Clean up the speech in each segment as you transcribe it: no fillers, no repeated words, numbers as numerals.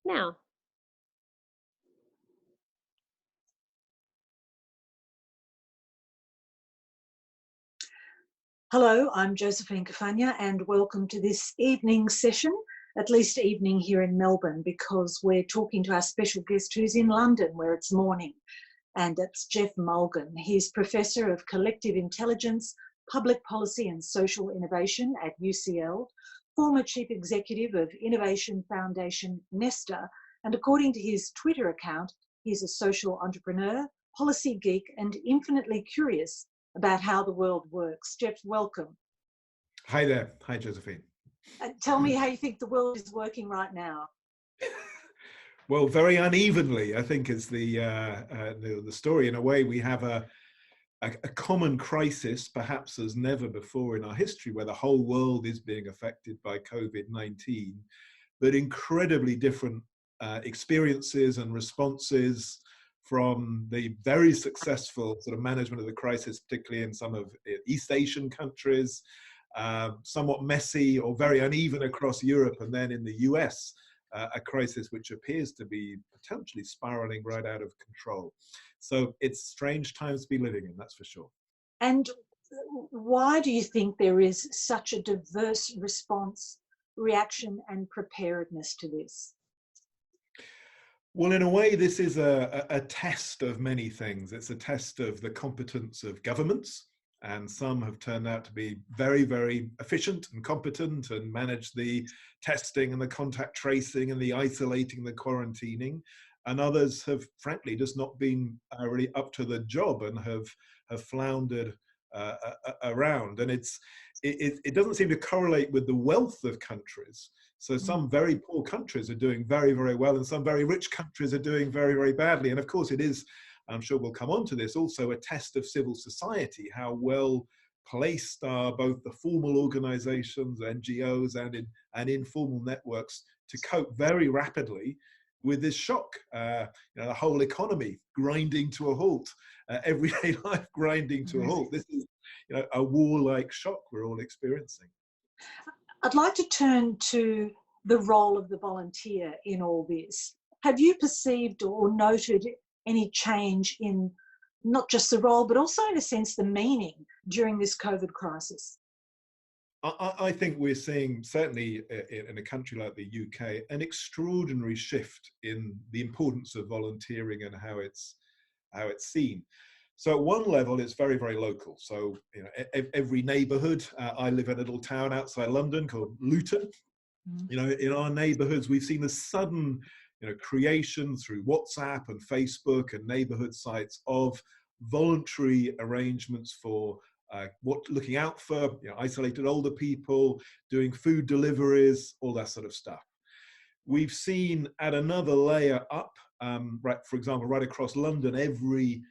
now. Hello, I'm Josephine Cafagna and welcome to this evening session, at least evening here in Melbourne, because we're talking to our special guest who's in London where it's morning, and it's Geoff Mulgan. He's Professor of Collective Intelligence, Public Policy and Social Innovation at UCL, former Chief Executive of Innovation Foundation Nesta, and according to his Twitter account, he's a social entrepreneur, policy geek and infinitely curious about how the world works. Geoff, welcome. Hi there. Hi, Josephine. Tell me how you think the world is working right now. Well, very unevenly, I think is the story. In a way, we have a common crisis, perhaps as never before in our history, where the whole world is being affected by COVID-19, but incredibly different experiences and responses from the very successful sort of management of the crisis, particularly in some of East Asian countries, somewhat messy or very uneven across Europe, and then in the US, a crisis which appears to be potentially spiraling right out of control. So it's strange times to be living in, that's for sure. And why do you think there is such a diverse response, reaction and preparedness to this? Well, in a way, this is a test of many things. It's a test of the competence of governments, and some have turned out to be very, very efficient and competent and manage the testing and the contact tracing and the isolating, the quarantining. And others have, frankly, just not been really up to the job and have floundered around. And it doesn't seem to correlate with the wealth of countries. So some very poor countries are doing very, very well, and some very rich countries are doing very, very badly. And of course it is, I'm sure we'll come on to this, also a test of civil society, how well placed are both the formal organizations, NGOs, and informal networks to cope very rapidly with this shock. The whole economy grinding to a halt, everyday life grinding to a halt. This is a war-like shock we're all experiencing. I'd like to turn to the role of the volunteer in all this. Have you perceived or noted any change in not just the role, but also in a sense the meaning during this COVID crisis? I think we're seeing, certainly in a country like the UK, an extraordinary shift in the importance of volunteering and how it's seen. So at one level, it's very, very local. So every neighbourhood, I live in a little town outside London called Luton. In our neighbourhoods, we've seen a sudden creation through WhatsApp and Facebook and neighbourhood sites of voluntary arrangements for looking out for isolated older people, doing food deliveries, all that sort of stuff. We've seen at another layer up, for example, right across London, every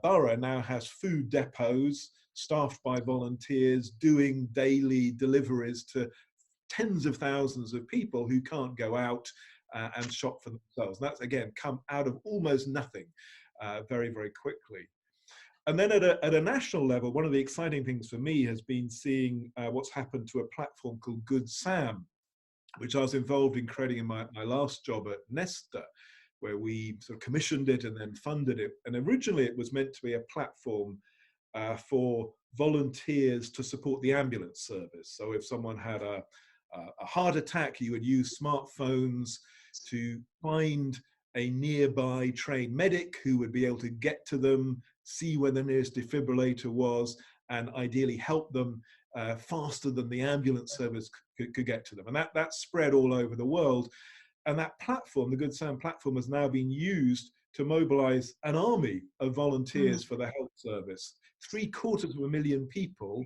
borough now has food depots staffed by volunteers doing daily deliveries to tens of thousands of people who can't go out and shop for themselves. And that's, again, come out of almost nothing very, very quickly. And then at a national level, one of the exciting things for me has been seeing what's happened to a platform called Good Sam, which I was involved in creating in my last job at Nesta, where we sort of commissioned it and then funded it. And originally it was meant to be a platform for volunteers to support the ambulance service. So if someone had a heart attack, you would use smartphones to find a nearby trained medic who would be able to get to them, see where the nearest defibrillator was, and ideally help them faster than the ambulance service could get to them. And that spread all over the world. And that platform, the Good Sam platform, has now been used to mobilize an army of volunteers for the health service. 750,000 people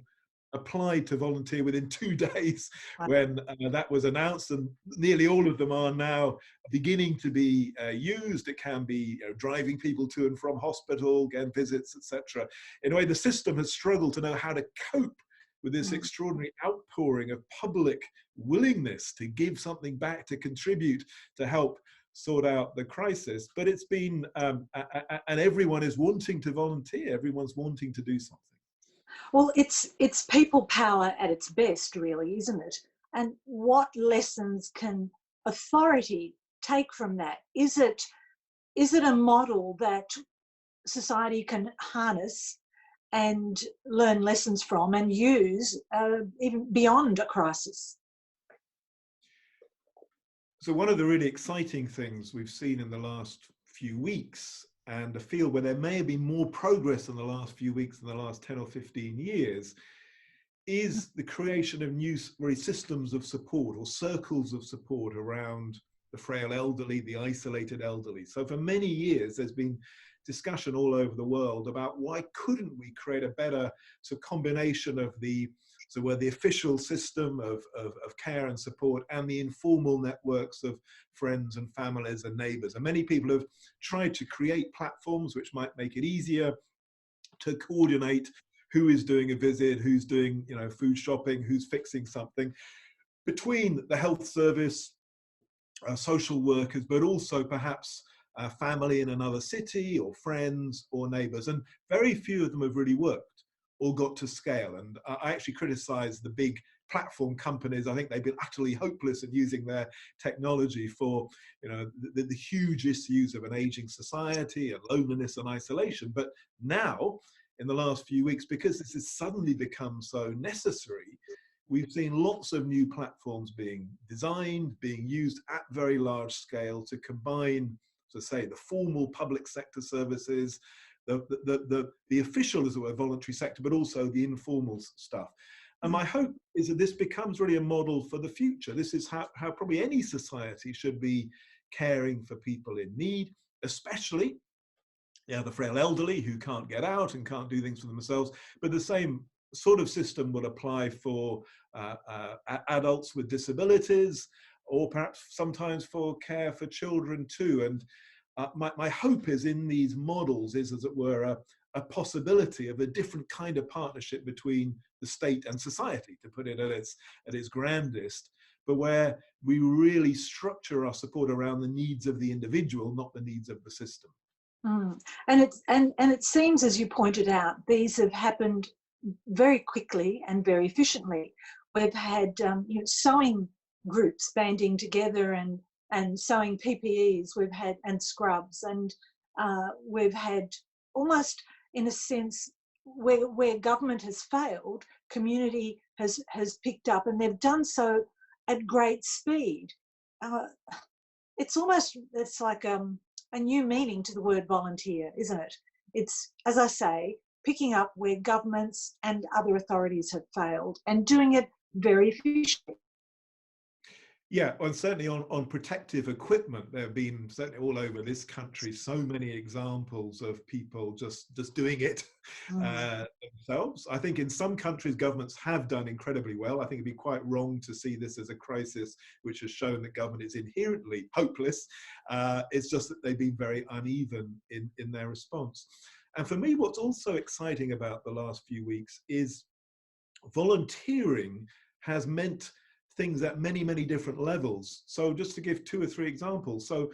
applied to volunteer within 2 days when that was announced, and nearly all of them are now beginning to be used. It can be driving people to and from hospital, getting visits, etc. In a way, the system has struggled to know how to cope with this extraordinary outpouring of public willingness to give something back, to contribute, to help sort out the crisis. But it's been, and everyone is wanting to volunteer, everyone's wanting to do something. Well, it's people power at its best, really, isn't it? And what lessons can authority take from that? Is it a model that society can harness and learn lessons from and use even beyond a crisis? So one of the really exciting things we've seen in the last few weeks, and a field where there may have been more progress in the last few weeks than the last 10 or 15 years, is the creation of new systems of support or circles of support around the frail elderly, the isolated elderly. So for many years, there's been discussion all over the world about why couldn't we create a better sort of combination of the official system of care and support and the informal networks of friends and families and neighbors. And many people have tried to create platforms which might make it easier to coordinate who is doing a visit, who's doing, you know, food shopping, who's fixing something between the health service, social workers, but also perhaps family in another city or friends or neighbors. And very few of them have really worked or got to scale. And I actually criticize the big platform companies. I think they've been utterly hopeless at using their technology for, you know, the huge issues of an aging society and loneliness and isolation. But now, in the last few weeks, because this has suddenly become so necessary, we've seen lots of new platforms being designed, being used at very large scale to combine, so say, the formal public sector services, the official, as it were, voluntary sector, but also the informal stuff. And my hope is that this becomes really a model for the future. This is how probably any society should be caring for people in need, especially the frail elderly who can't get out and can't do things for themselves. But the same sort of system would apply for adults with disabilities, or perhaps sometimes for care for children too. And my hope is in these models is, as it were, a possibility of a different kind of partnership between the state and society, to put it at its grandest, but where we really structure our support around the needs of the individual, not the needs of the system. And it seems, as you pointed out, these have happened very quickly and very efficiently. We've had sewing groups banding together and sewing PPEs. We've had and scrubs, and we've had almost, in a sense, where government has failed, community has picked up, and they've done so at great speed. It's like a new meaning to the word volunteer, isn't it? It's, as I say, picking up where governments and other authorities have failed and doing it very efficiently. Yeah, well, certainly on protective equipment, there have been, certainly all over this country, so many examples of people just doing it themselves. I think in some countries, governments have done incredibly well. I think it'd be quite wrong to see this as a crisis which has shown that government is inherently hopeless. It's just that they've been very uneven in their response. And for me, what's also exciting about the last few weeks is volunteering has meant things at many, many different levels. So just to give 2 or 3 examples. So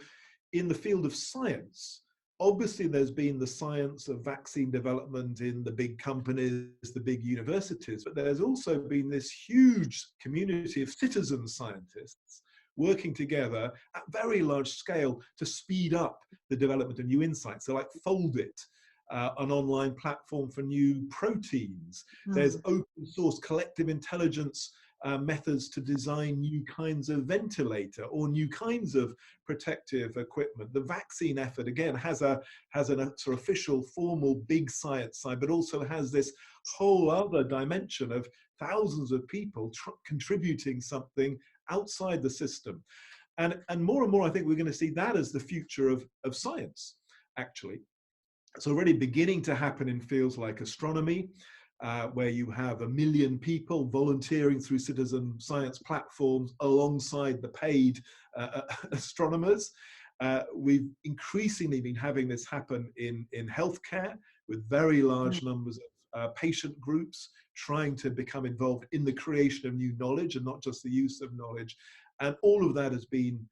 in the field of science, obviously there's been the science of vaccine development in the big companies, the big universities, but there's also been this huge community of citizen scientists working together at very large scale to speed up the development of new insights. So like Foldit, an online platform for new proteins. There's open source collective intelligence methods to design new kinds of ventilator or new kinds of protective equipment. The vaccine effort, again, has a sort of official, formal, big science side, but also has this whole other dimension of thousands of people contributing something outside the system. And more and more, I think we're going to see that as the future of science, actually. It's already beginning to happen in fields like astronomy, where you have 1 million people volunteering through citizen science platforms alongside the paid astronomers. We've increasingly been having this happen in healthcare with very large numbers of patient groups trying to become involved in the creation of new knowledge and not just the use of knowledge. And all of that has been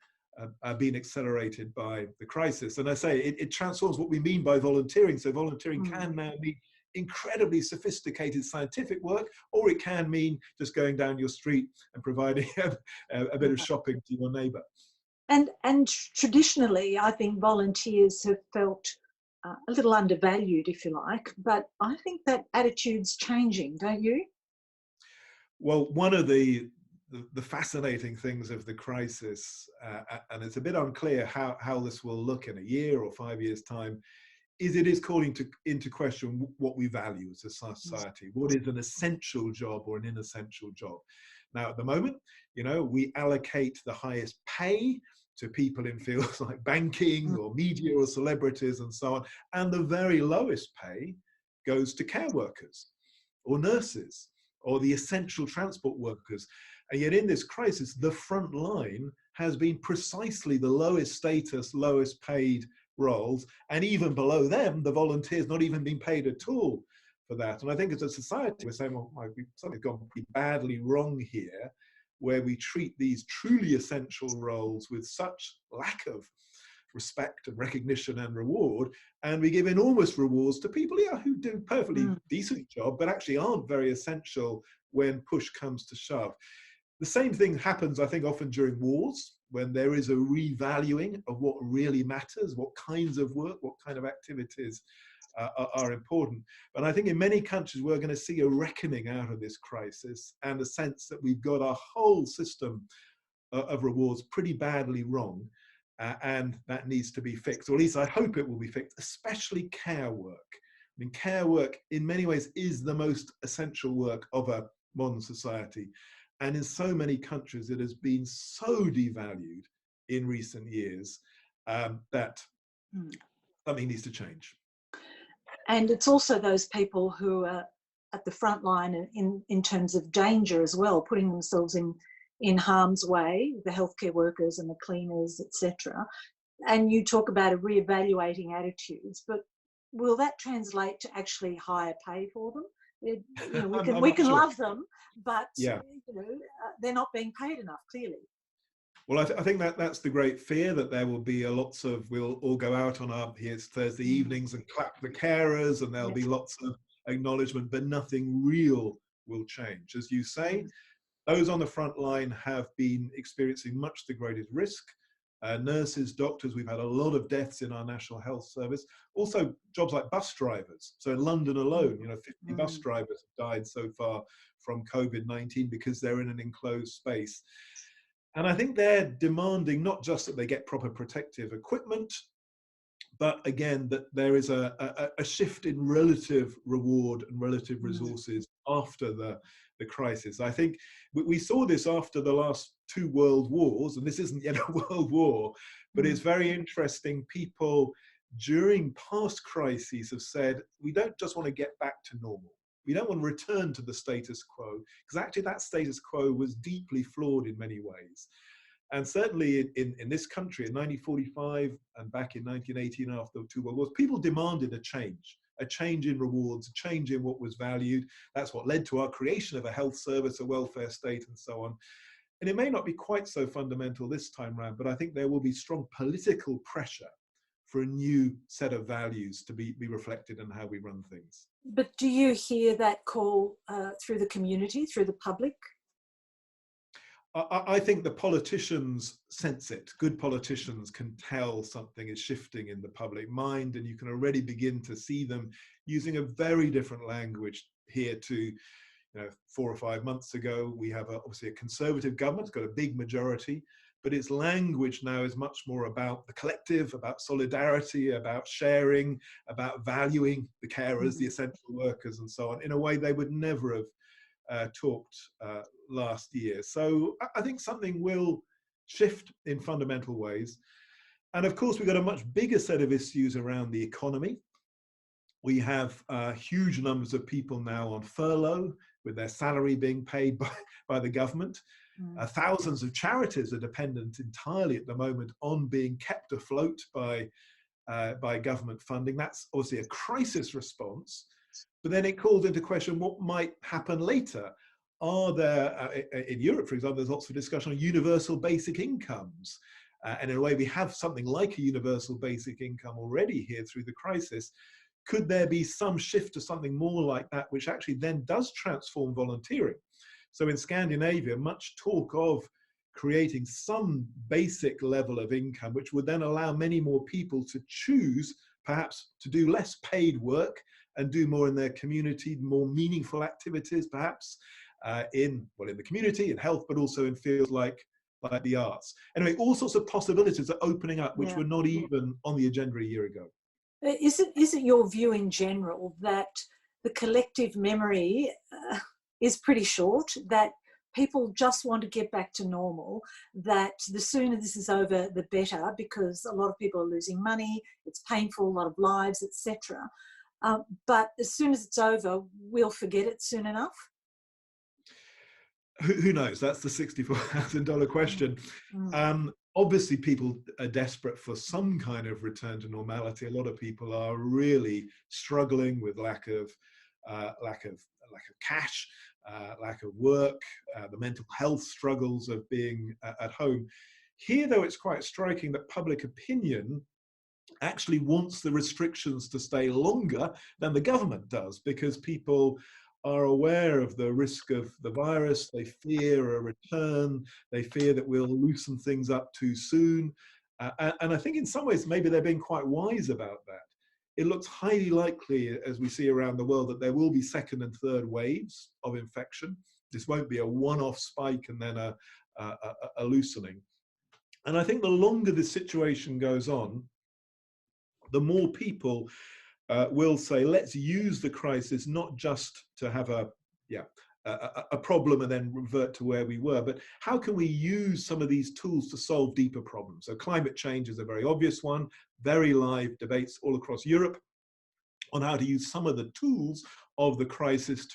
accelerated by the crisis. And I say it transforms what we mean by volunteering. So volunteering can now mean incredibly sophisticated scientific work, or it can mean just going down your street and providing a bit of shopping to your neighbor. And traditionally, I think volunteers have felt a little undervalued, if you like, but I think that attitude's changing, don't you? Well, one of the fascinating things of the crisis, and it's a bit unclear how this will look in a year or 5 years' time, is it is calling into question what we value as a society. What is an essential job or an inessential job? Now, at the moment, we allocate the highest pay to people in fields like banking or media or celebrities and so on, and the very lowest pay goes to care workers or nurses or the essential transport workers. And yet in this crisis, the front line has been precisely the lowest status, lowest paid roles, and even below them, the volunteers not even being paid at all for that. And I think as a society, we're saying, well, something's gone pretty badly wrong here, where we treat these truly essential roles with such lack of respect and recognition and reward, and we give enormous rewards to people who do a perfectly decent job, but actually aren't very essential when push comes to shove. The same thing happens, I think, often during wars, when there is a revaluing of what really matters, what kinds of work, what kind of activities are important. But I think in many countries, we're going to see a reckoning out of this crisis and a sense that we've got our whole system of rewards pretty badly wrong. And that needs to be fixed, or at least I hope it will be fixed, especially care work. I mean, care work in many ways is the most essential work of a modern society. And in so many countries, it has been so devalued in recent years that something needs to change. And it's also those people who are at the front line in terms of danger as well, putting themselves in harm's way, the healthcare workers and the cleaners, etc. And you talk about reevaluating attitudes, but will that translate to actually higher pay for them? We can love them, but they're not being paid enough, clearly. Well, I think that's the great fear, that there will be we'll all go out on it's Thursday evenings and clap the carers, and there'll be lots of acknowledgement, but nothing real will change. As you say, those on the front line have been experiencing much the greatest risk. Nurses, doctors, we've had a lot of deaths in our National Health Service. Also, jobs like bus drivers. So in London alone, 50 bus drivers have died so far from COVID-19 because they're in an enclosed space. And I think they're demanding not just that they get proper protective equipment, but again, that there is a shift in relative reward and relative resources after the crisis. I think we saw this after the last 2 world wars, and this isn't yet a world war, but it's very interesting. People during past crises have said, we don't just want to get back to normal. We don't want to return to the status quo, because actually that status quo was deeply flawed in many ways. And certainly in this country in 1945 and back in 1918 after the 2 world wars, people demanded a change in rewards, a change in what was valued. That's what led to our creation of a health service, a welfare state, and so on. And it may not be quite so fundamental this time around, but I think there will be strong political pressure for a new set of values to be reflected in how we run things. But do you hear that call through the community, through the public? I think the politicians sense it. Good politicians can tell something is shifting in the public mind, and you can already begin to see them using a very different language here to 4 or 5 months ago. We have obviously a conservative government, it's got a big majority, but its language now is much more about the collective, about solidarity, about sharing, about valuing the carers, the essential workers, and so on, in a way they would never have talked last year. So I think something will shift in fundamental ways. And of course, we've got a much bigger set of issues around the economy. We have huge numbers of people now on furlough, with their salary being paid by the government. Thousands of charities are dependent entirely at the moment on being kept afloat by government funding. That's obviously a crisis response. But then it calls into question what might happen later. Are there, in Europe, for example, there's lots of discussion on universal basic incomes. And in a way, we have something like a universal basic income already here through the crisis. Could there be some shift to something more like that, which actually then does transform volunteering? So in Scandinavia, much talk of creating some basic level of income, which would then allow many more people to choose perhaps to do less paid work and do more in their community, more meaningful activities, perhaps in the community, in health, but also in fields like the arts. Anyway, all sorts of possibilities are opening up, which were not even on the agenda a year ago. Is it your view in general that the collective memory is pretty short, that people just want to get back to normal, that the sooner this is over, the better, because a lot of people are losing money, it's painful, a lot of lives, etc. But as soon as it's over, we'll forget it soon enough? Who knows? That's the $64,000 question. Obviously, people are desperate for some kind of return to normality. A lot of people are really struggling with lack of cash, lack of work, the mental health struggles of being at home. Here, though, it's quite striking that public opinion actually wants the restrictions to stay longer than the government does, because people are aware of the risk of the virus. They fear a return. They fear that we'll loosen things up too soon. And I think in some ways, maybe they're being quite wise about that. It looks highly likely, as we see around the world, that there will be second and third waves of infection. This won't be a one-off spike and then a loosening. And I think the longer this situation goes on, the more people will say, let's use the crisis not just to have a problem and then revert to where we were, but how can we use some of these tools to solve deeper problems? So climate change is a very obvious one, very live debates all across Europe on how to use some of the tools of the crisis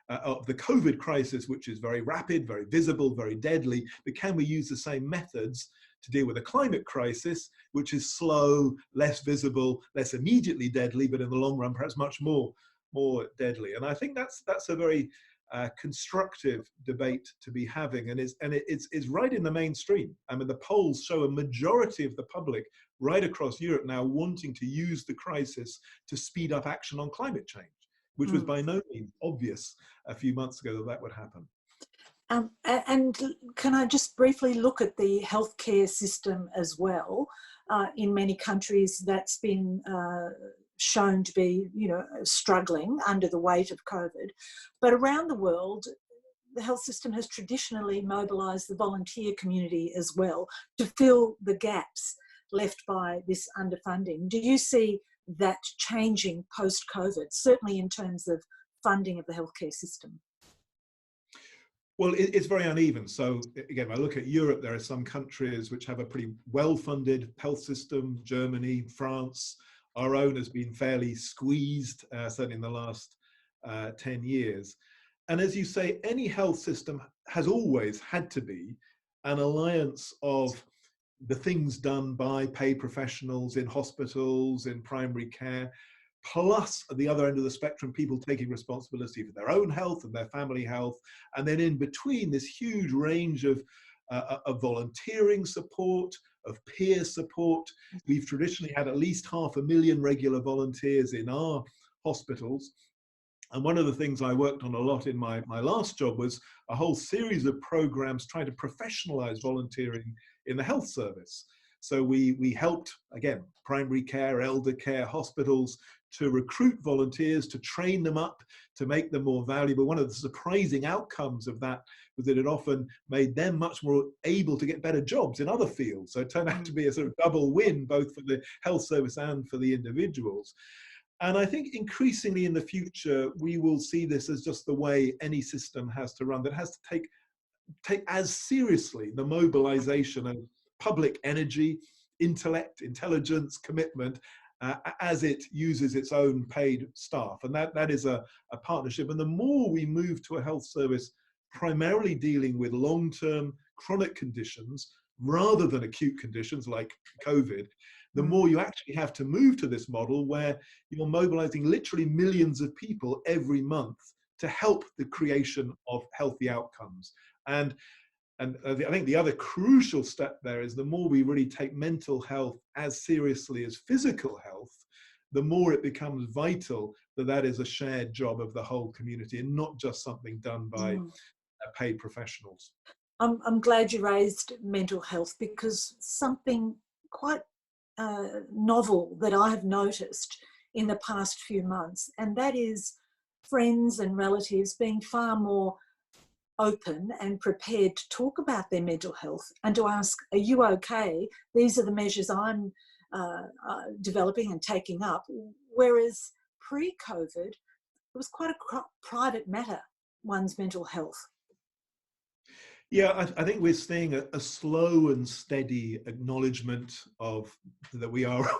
of the COVID crisis, which is very rapid, very visible, very deadly, but can we use the same methods to deal with a climate crisis, which is slow, less visible, less immediately deadly, but in the long run, perhaps much more deadly. And I think that's a very constructive debate to be having, and it's right in the mainstream. I mean, the polls show a majority of the public right across Europe now wanting to use the crisis to speed up action on climate change, which was by no means obvious a few months ago that would happen. And can I just briefly look at the healthcare system as well? In many countries, that's been shown to be, struggling under the weight of COVID. But around the world, the health system has traditionally mobilised the volunteer community as well to fill the gaps left by this underfunding. Do you see that changing post-COVID, certainly in terms of funding of the healthcare system? Well, it's very uneven. So again, when I look at Europe, there are some countries which have a pretty well-funded health system, Germany, France. Our own has been fairly squeezed, certainly in the last 10 years. And as you say, any health system has always had to be an alliance of the things done by paid professionals in hospitals, in primary care, plus at the other end of the spectrum, people taking responsibility for their own health and their family health. And then in between, this huge range of volunteering support, of peer support. We've traditionally had at least 500,000 regular volunteers in our hospitals. And one of the things I worked on a lot in my last job was a whole series of programs trying to professionalize volunteering in the health service. So we helped, again, primary care, elder care, hospitals to recruit volunteers, to train them up, to make them more valuable. One of the surprising outcomes of that was that it often made them much more able to get better jobs in other fields. So it turned out to be a sort of double win, both for the health service and for the individuals. And I think increasingly in the future, we will see this as just the way any system has to run, that has to take as seriously the mobilization of public energy, intellect, intelligence, commitment, as it uses its own paid staff. And that is a partnership. And the more we move to a health service primarily dealing with long-term chronic conditions rather than acute conditions like COVID, the more you actually have to move to this model where you're mobilizing literally millions of people every month to help the creation of healthy outcomes. And I think the other crucial step there is the more we really take mental health as seriously as physical health, the more it becomes vital that that is a shared job of the whole community and not just something done by paid professionals. I'm glad you raised mental health, because something quite novel that I have noticed in the past few months, and that is friends and relatives being far more open and prepared to talk about their mental health and to ask, are you okay? These are the measures I'm developing and taking up. Whereas pre-COVID, it was quite a private matter, one's mental health. Yeah, I think we're seeing a slow and steady acknowledgement of that we are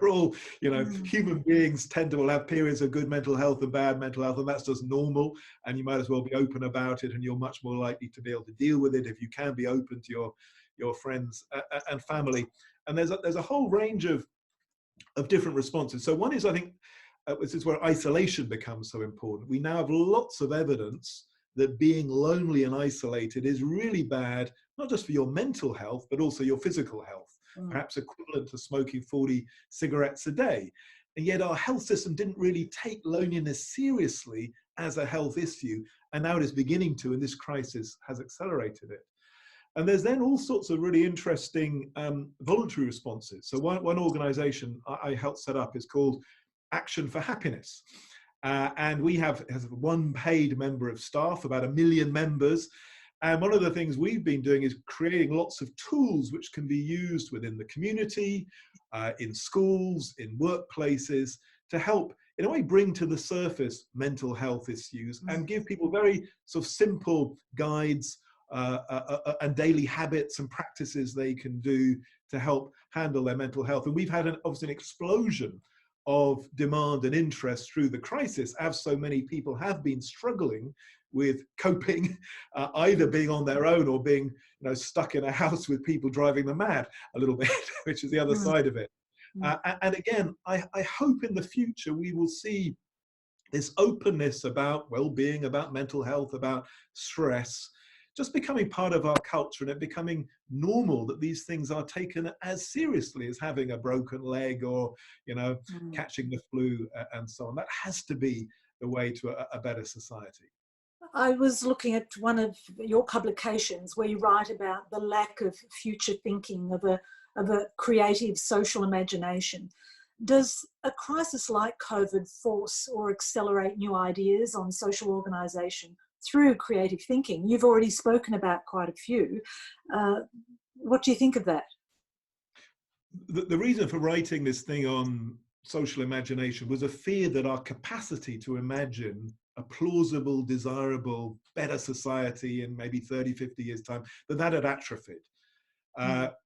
all, human beings tend to all have periods of good mental health and bad mental health, and that's just normal. And you might as well be open about it, and you're much more likely to be able to deal with it if you can be open to your friends and family. And there's a whole range of different responses. So one is, I think, this is where isolation becomes so important. We now have lots of evidence that being lonely and isolated is really bad, not just for your mental health, but also your physical health, perhaps equivalent to smoking 40 cigarettes a day. And yet our health system didn't really take loneliness seriously as a health issue, and now it is beginning to, and this crisis has accelerated it. And there's then all sorts of really interesting voluntary responses. So one organization I helped set up is called Action for Happiness. And we has one paid member of staff, about 1 million members. And one of the things we've been doing is creating lots of tools which can be used within the community, in schools, in workplaces, to help, in a way, bring to the surface mental health issues and give people very sort of simple guides and daily habits and practices they can do to help handle their mental health. And we've had obviously an explosion of demand and interest through the crisis, as so many people have been struggling with coping, either being on their own or being stuck in a house with people driving them mad a little bit, which is the other side of it. And again, I hope in the future we will see this openness about well-being, about mental health, about stress, just becoming part of our culture, and it becoming normal that these things are taken as seriously as having a broken leg or, catching the flu and so on. That has to be the way to a better society. I was looking at one of your publications where you write about the lack of future thinking, of a creative social imagination. Does a crisis like COVID force or accelerate new ideas on social organisation through creative thinking? You've already spoken about quite a few. What do you think of that? The reason for writing this thing on social imagination was a fear that our capacity to imagine a plausible, desirable, better society in maybe 30, 50 years' time, that had atrophied.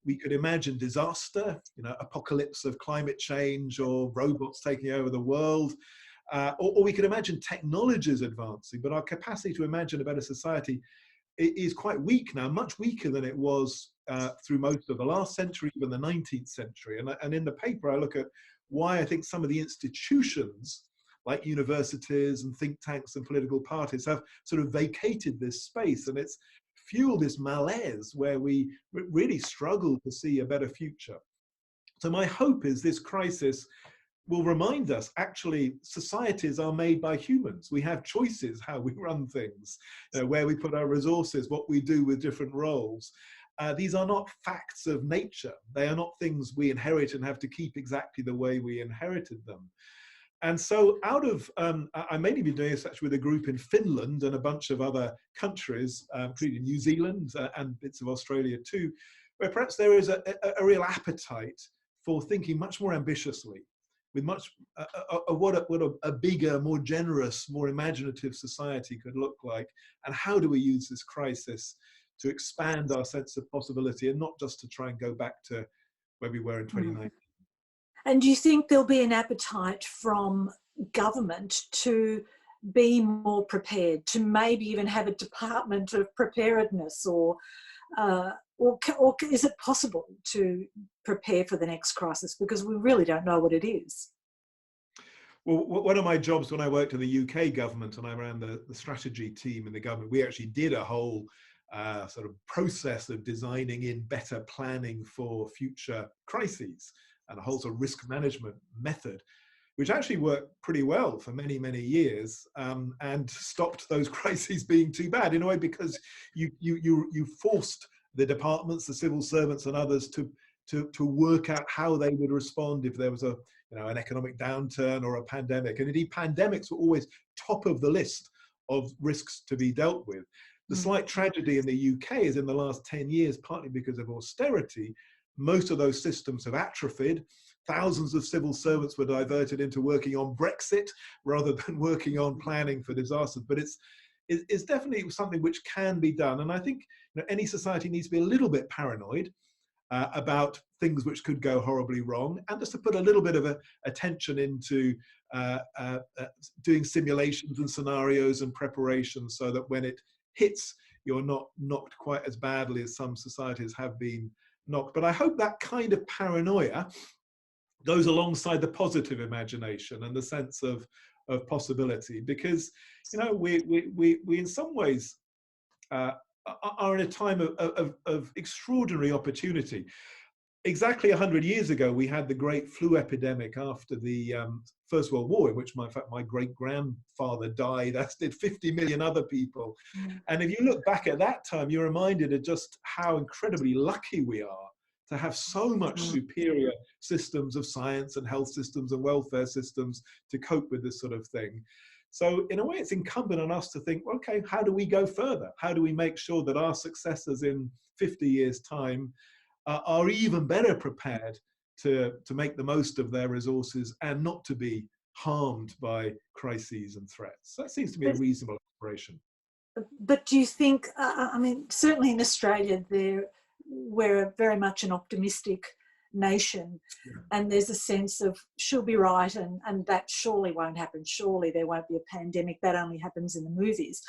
We could imagine disaster, apocalypse of climate change or robots taking over the world, or we could imagine technologies advancing, but our capacity to imagine a better society is quite weak now, much weaker than it was through most of the last century, even the 19th century. And in the paper, I look at why I think some of the institutions, like universities and think tanks and political parties, have sort of vacated this space, and it's fueled this malaise where we really struggle to see a better future. So my hope is this crisis will remind us, actually, societies are made by humans. We have choices how we run things, where we put our resources, what we do with different roles. These are not facts of nature. They are not things we inherit and have to keep exactly the way we inherited them. And so out of, I mainly been doing this actually with a group in Finland and a bunch of other countries, including New Zealand and bits of Australia too, where perhaps there is a real appetite for thinking much more ambitiously, with much what a bigger, more generous, more imaginative society could look like, and how do we use this crisis to expand our sense of possibility and not just to try and go back to where we were in 2019. And do you think there'll be an appetite from government to be more prepared, to maybe even have a department of preparedness, or is it possible to prepare for the next crisis? Because we really don't know what it is. Well, one of my jobs when I worked in the UK government and I ran the strategy team in the government, we actually did a whole sort of process of designing in better planning for future crises and a whole sort of risk management method. which actually worked pretty well for many, many years, and stopped those crises being too bad in a way, because you forced the departments, the civil servants and others to work out how they would respond if there was an economic downturn or a pandemic. And indeed, pandemics were always top of the list of risks to be dealt with. The slight tragedy in the UK is in the last 10 years, partly because of austerity, most of those systems have atrophied. Thousands of civil servants were diverted into working on Brexit rather than working on planning for disasters. But it's definitely something which can be done. And I think any society needs to be a little bit paranoid about things which could go horribly wrong, and just to put a little bit of attention into doing simulations and scenarios and preparations, so that when it hits, you're not knocked quite as badly as some societies have been knocked. But I hope that kind of paranoia goes alongside the positive imagination and the sense of possibility, because we in some ways are in a time of extraordinary opportunity. Exactly 100 years ago, we had the great flu epidemic after the First World War, in which, in fact, my great-grandfather died, as did 50 million other people. And if you look back at that time, you're reminded of just how incredibly lucky we are to have so much superior systems of science and health systems and welfare systems to cope with this sort of thing. So in a way, it's incumbent on us to think, okay, how do we go further? How do we make sure that our successors in 50 years' time are even better prepared to make the most of their resources and not to be harmed by crises and threats? That seems to be a reasonable aspiration. But do you think, I mean, certainly in Australia, we're very much an optimistic nation, and there's a sense of she'll be right, and that surely won't happen. Surely there won't be a pandemic. That only happens in the movies.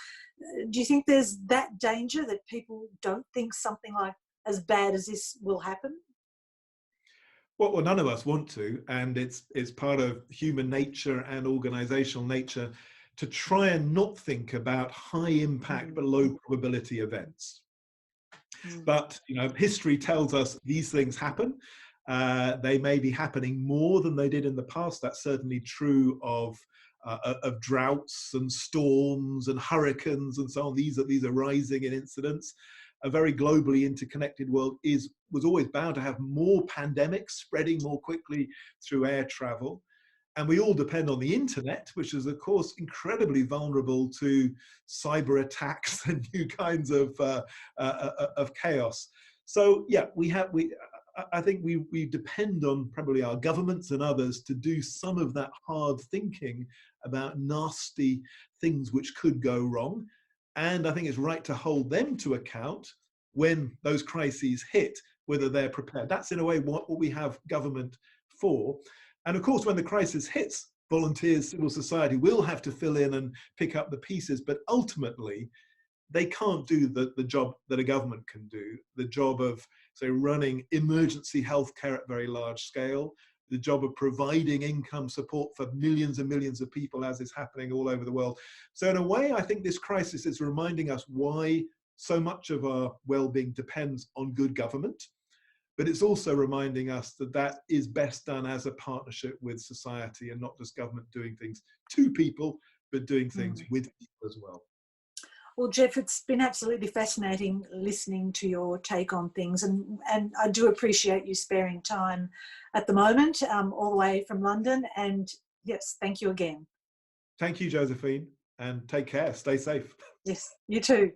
Do you think there's that danger that people don't think something like as bad as this will happen? Well, none of us want to, and it's part of human nature and organizational nature to try and not think about high impact but low probability events. But history tells us these things happen. They may be happening more than they did in the past. That's certainly true of droughts and storms and hurricanes and so on. These are rising in incidence. A very globally interconnected world was always bound to have more pandemics spreading more quickly through air travel. And we all depend on the internet, which is, of course, incredibly vulnerable to cyber attacks and new kinds of chaos. So, yeah, I think we depend on probably our governments and others to do some of that hard thinking about nasty things which could go wrong. And I think it's right to hold them to account when those crises hit, whether they're prepared. That's in a way what we have government for. And of course, when the crisis hits, volunteers, civil society will have to fill in and pick up the pieces, but ultimately they can't do the job that a government can do, the job of, say, running emergency healthcare at very large scale, the job of providing income support for millions and millions of people, as is happening all over the world. So in a way, I think this crisis is reminding us why so much of our well-being depends on good government. But it's also reminding us that is best done as a partnership with society, and not just government doing things to people, but doing things with people as well. Well, Geoff, it's been absolutely fascinating listening to your take on things, and I do appreciate you sparing time at the moment, all the way from London. And yes, thank you again. Thank you, Josephine, and take care. Stay safe. Yes, you too.